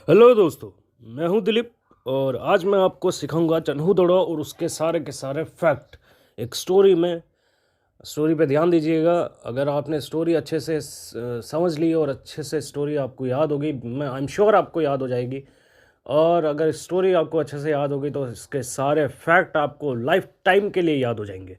Hello दोस्तों, मैं हूं दिलीप और आज मैं आपको सिखाऊंगा चन्हू दड़ो और उसके सारे के सारे फैक्ट एक स्टोरी में। स्टोरी पे ध्यान दीजिएगा। अगर आपने स्टोरी अच्छे से समझ ली और अच्छे से स्टोरी आपको याद होगी, मैं आई एम श्योर आपको याद हो जाएगी। और अगर स्टोरी आपको अच्छे से याद होगी तो इसके सारे फैक्ट आपको लाइफ टाइम के लिए याद हो जाएंगे।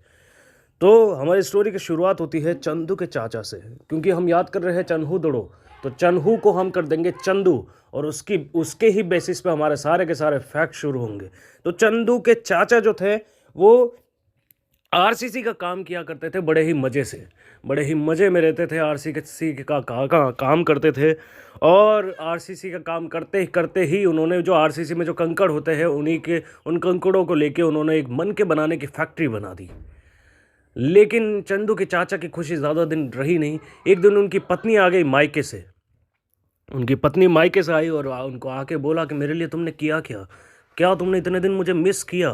तो हमारी स्टोरी की शुरुआत होती है चंदू के चाचा से, क्योंकि हम याद कर रहे हैं चन्हू दड़ो। तो चन्हू को हम कर देंगे चंदू और उसकी उसके ही बेसिस पे हमारे सारे के सारे फैक्ट शुरू होंगे। तो चंदू के चाचा जो थे वो आरसीसी का काम किया करते थे बड़े ही मज़े से, बड़े ही मज़े में रहते थे। आरसीसी का काम करते थे और आरसीसी का काम करते ही उन्होंने जो आरसीसी में जो कंकड़ होते हैं उन्हीं के उन कंकड़ों को लेके उन्होंने एक मन के बनाने की फैक्ट्री बना दी। लेकिन चंदू के चाचा की खुशी ज़्यादा दिन रही नहीं। एक दिन उनकी पत्नी आ गई मायके से। उनकी पत्नी मायके से आई और उनको आके बोला कि मेरे लिए तुमने किया क्या, क्या तुमने इतने दिन मुझे मिस किया।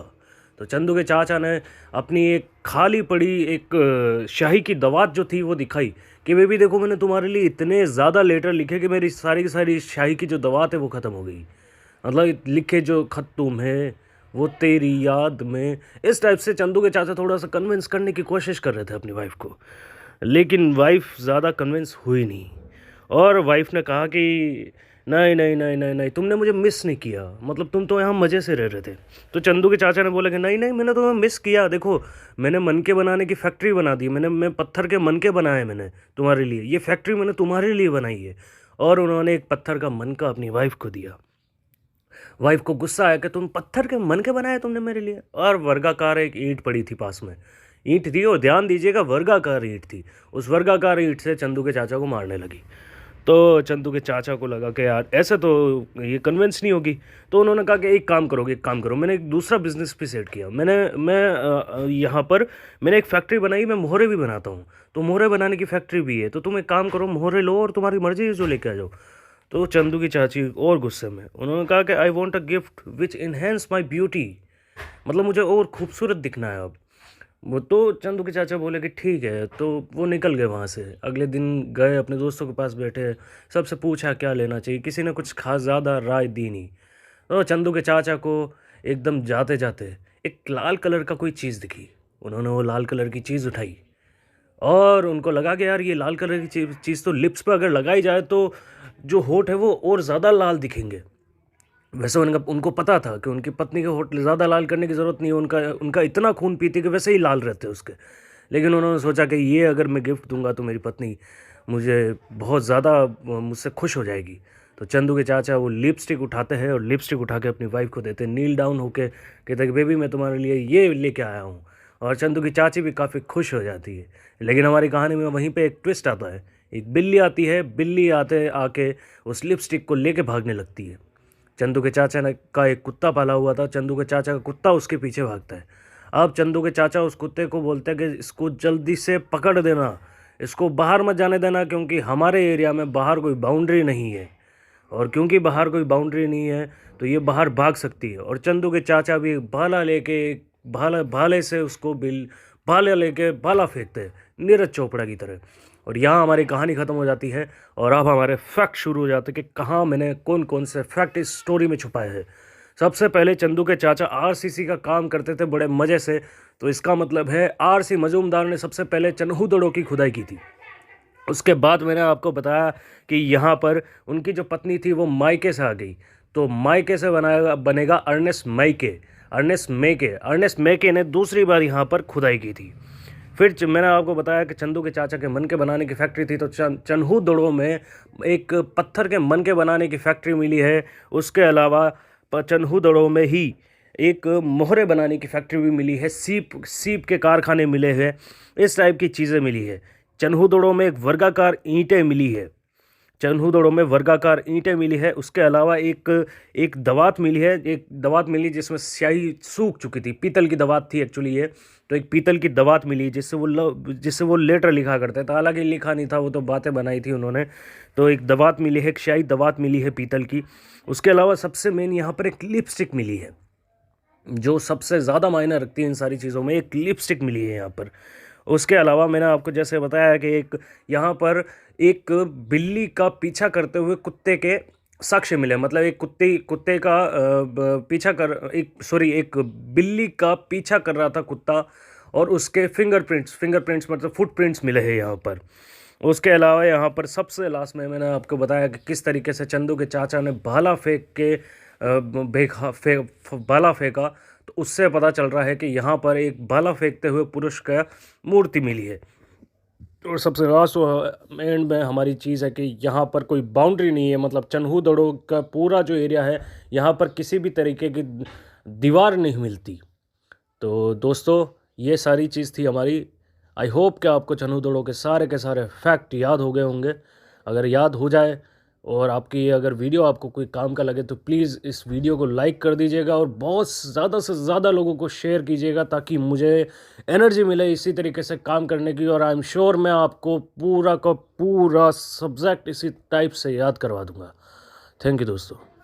तो चंदू के चाचा ने अपनी एक खाली पड़ी एक शाही की दवात जो थी वो दिखाई कि बेबी देखो, मैंने तुम्हारे लिए इतने ज़्यादा लेटर लिखे कि मेरी सारी की सारी शाही की जो दवात है वो ख़त्म हो गई। मतलब लिखे जो खत तुम्हें वो तेरी याद में। इस टाइप से चंदू के चाचा थोड़ा सा कन्विंस करने की कोशिश कर रहे थे अपनी वाइफ को, लेकिन वाइफ ज़्यादा कन्विंस हुई नहीं। और वाइफ ने कहा कि नहीं नहीं नहीं नहीं नहीं, तुमने मुझे मिस नहीं किया, मतलब तुम तो यहाँ मज़े से रह रहे थे। तो चंदू के चाचा ने बोला कि नहीं नहीं, मैंने तुम्हें मिस किया। देखो, मैंने मन के बनाने की फैक्ट्री बना दी, मैं पत्थर के मन के बनाए मैंने तुम्हारे लिए, ये फैक्ट्री मैंने तुम्हारे लिए बनाई है। और उन्होंने एक पत्थर का मन का अपनी वाइफ को दिया। वाइफ को गुस्सा आया कि तुम पत्थर के मन के बनाए तुमने मेरे लिए। और वर्गाकार एक ईंट पड़ी थी पास में, ईंट थी और ध्यान दीजिएगा वर्गाकार ईंट थी। उस वर्गाकार ईंट से चंदू के चाचा को मारने लगी। तो चंदू के चाचा को लगा कि यार ऐसे तो ये कन्विंस नहीं होगी। तो उन्होंने कहा कि एक काम करो, मैंने एक दूसरा बिजनेस भी सेट किया। यहाँ पर मैंने एक फैक्ट्री बनाई, मैं मोहरे भी बनाता हूँ। तो मोहरे बनाने की फैक्ट्री भी है, तो तुम एक काम करो, मोहरे लो और तुम्हारी मर्जी है जो लेके आ जाओ। तो चंदू की चाची और गुस्से में उन्होंने कहा कि I want a gift which enhance my beauty, मतलब मुझे और खूबसूरत दिखना है अब। वो तो चंदू के चाचा बोले कि ठीक है। तो वो निकल गए वहाँ से। अगले दिन गए अपने दोस्तों के पास बैठे, सबसे पूछा क्या लेना चाहिए, किसी ने कुछ खास ज़्यादा राय दी नहीं। तो चंदू के चाचा को एकदम जाते जाते एक लाल कलर का कोई चीज़ दिखी। उन्होंने वो लाल कलर की चीज़ उठाई और उनको लगा कि यार ये लाल कलर की चीज़ तो लिप्स पर अगर लगाई जाए तो जो होठ है वो और ज़्यादा लाल दिखेंगे। वैसे उनका उनको पता था कि उनकी पत्नी के होठ ज़्यादा लाल करने की ज़रूरत नहीं है, उनका उनका इतना खून पीती कि वैसे ही लाल रहते उसके। लेकिन उन्होंने सोचा कि ये अगर मैं गिफ्ट दूंगा तो मेरी पत्नी मुझे बहुत ज़्यादा मुझसे खुश हो जाएगी। तो चंदू के चाचा वो लिपस्टिक उठाते हैं और लिपस्टिक उठा के अपनी वाइफ को देते हैं, नील डाउन होके कहते हैं कि बेबी मैं तुम्हारे लिए ये लेके आया हूँ। और चंदू की चाची भी काफ़ी खुश हो जाती है। लेकिन हमारी कहानी में वहीं पे एक ट्विस्ट आता है। एक बिल्ली आती है, बिल्ली आते आके उस लिपस्टिक को लेके भागने लगती है। चंदू के चाचा ने का एक कुत्ता पाला हुआ था, चंदू के चाचा का कुत्ता उसके पीछे भागता है। अब चंदू के चाचा उस कुत्ते को बोलते हैं कि इसको जल्दी से पकड़ देना, इसको बाहर मत जाने देना, क्योंकि हमारे एरिया में बाहर कोई बाउंड्री नहीं है। और क्योंकि बाहर कोई बाउंड्री नहीं है तो ये बाहर भाग सकती है। और चंदू के चाचा भी भाला लेके भाले से उसको भाले लेके भाला फेंकते हैं, नीरज चोपड़ा की तरह। और यहाँ हमारी कहानी ख़त्म हो जाती है और अब हमारे फैक्ट शुरू हो जाते हैं कि कहाँ मैंने कौन कौन से फैक्ट इस स्टोरी में छुपाए हैं। सबसे पहले चंदू के चाचा आरसीसी का काम करते थे बड़े मज़े से। तो इसका मतलब है आरसी मजूमदार ने सबसे पहले चन्हू दड़ों की खुदाई की थी। उसके बाद मैंने आपको बताया कि यहाँ पर उनकी जो पत्नी थी वो मायके से आ गई। तो मायके से बनेगा अर्नेस्ट मेके ने दूसरी बार यहाँ पर खुदाई की थी। फिर मैंने आपको बताया कि चंदू के चाचा के मन के बनाने की फैक्ट्री थी। तो चन्हू दड़ों में एक पत्थर के मन के बनाने की फैक्ट्री मिली है। उसके अलावा चन्हू दड़ों में ही एक मोहरे बनाने की फैक्ट्री भी मिली है, सीप के कारखाने मिले हैं, इस टाइप की चीज़ें मिली है। चन्हू दड़ों में एक वर्गाकार ईंटें मिली है। चन्हू दड़ों में वर्गाकार ईंटें मिली है। उसके अलावा एक एक दवात मिली है, एक दवात मिली जिसमें स्याही सूख चुकी थी, पीतल की दवात थी एक्चुअली ये। तो एक पीतल की दवात मिली जिससे वो लेटर लिखा करते थे, हालांकि लिखा नहीं था, वो तो बातें बनाई थी उन्होंने। तो एक दवात मिली है, एक स्याही दवात मिली है पीतल की। उसके अलावा सबसे मेन यहाँ पर एक लिपस्टिक मिली है, जो सबसे ज़्यादा मायने रखती है इन सारी चीज़ों में। एक लिपस्टिक मिली है यहाँ पर। उसके अलावा मैंने आपको जैसे बताया कि एक यहाँ पर एक बिल्ली का पीछा करते हुए कुत्ते के साक्ष्य मिले, मतलब एक कुत्ते का एक बिल्ली का पीछा कर रहा था कुत्ता, और उसके फिंगरप्रिंट्स मतलब फुटप्रिंट्स मिले हैं यहाँ पर। उसके अलावा यहाँ पर सबसे लास्ट में मैंने आपको बताया कि किस तरीके से चंदू के चाचा ने भाला फेंक के भाला फेंका, तो उससे पता चल रहा है कि यहाँ पर एक भाला फेंकते हुए पुरुष का मूर्ति मिली है। और सबसे लास्ट एंड में हमारी चीज़ है कि यहाँ पर कोई बाउंड्री नहीं है, मतलब चन्हू दड़ो का पूरा जो एरिया है, यहाँ पर किसी भी तरीके की दीवार नहीं मिलती। तो दोस्तों, ये सारी चीज़ थी हमारी। आई होप कि आपको चन्हू दड़ो के सारे फैक्ट याद हो गए होंगे। अगर याद हो जाए और आपकी अगर वीडियो आपको कोई काम का लगे, तो प्लीज़ इस वीडियो को लाइक कर दीजिएगा और बहुत ज़्यादा से ज़्यादा लोगों को शेयर कीजिएगा, ताकि मुझे एनर्जी मिले इसी तरीके से काम करने की। और आई एम श्योर मैं आपको पूरा का पूरा सब्जेक्ट इसी टाइप से याद करवा दूंगा। थैंक यू दोस्तों।